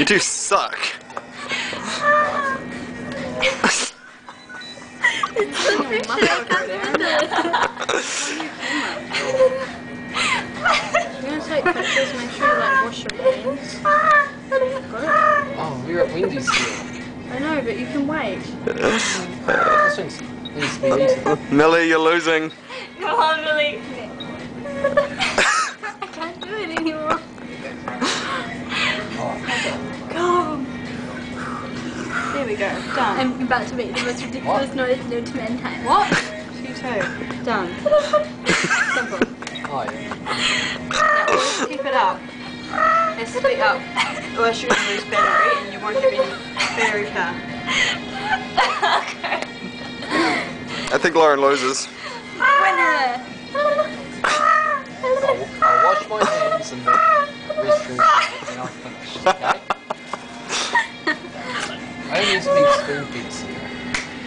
You do suck. It's so pressure, I can't do it. You're gonna take pictures, make sure you like wash your hands. Got it? Oh, we're at Wendy's here. I know, but you can wait. This one's easy. Millie, you're losing. Come on, Millie. I can't do it anymore. Go. There we go. Done. I'm about to make the most ridiculous noise known to mankind. What? You too. Done. Simple. Oh, yeah. Now always keep it up. Has to be up. Or else you're going to lose battery and you won't have any battery car. Okay. I think Lauren loses. Winner! I'll wash my hands in the restroom and I'll finish, okay? I only use big spoon feeds here.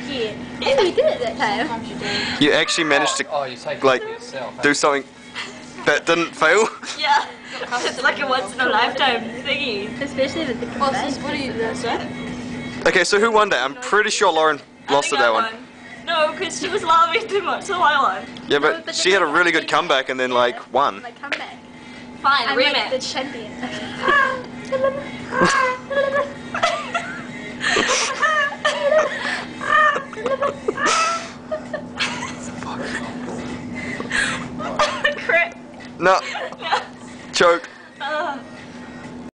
Yeah. Oh, you did it that time. Sometimes you do. You actually managed to you take like it yourself, do something that didn't fail. Yeah. It's like a once in a lifetime thingy. Especially with the combine. What are you doing, sir? Okay, so who won that? I'm pretty sure Lauren lost to that one. No, because she was laughing too much, so I won. Yeah, but she had a really good comeback and then like won. My comeback. Fine, I'm rematch. like the champion.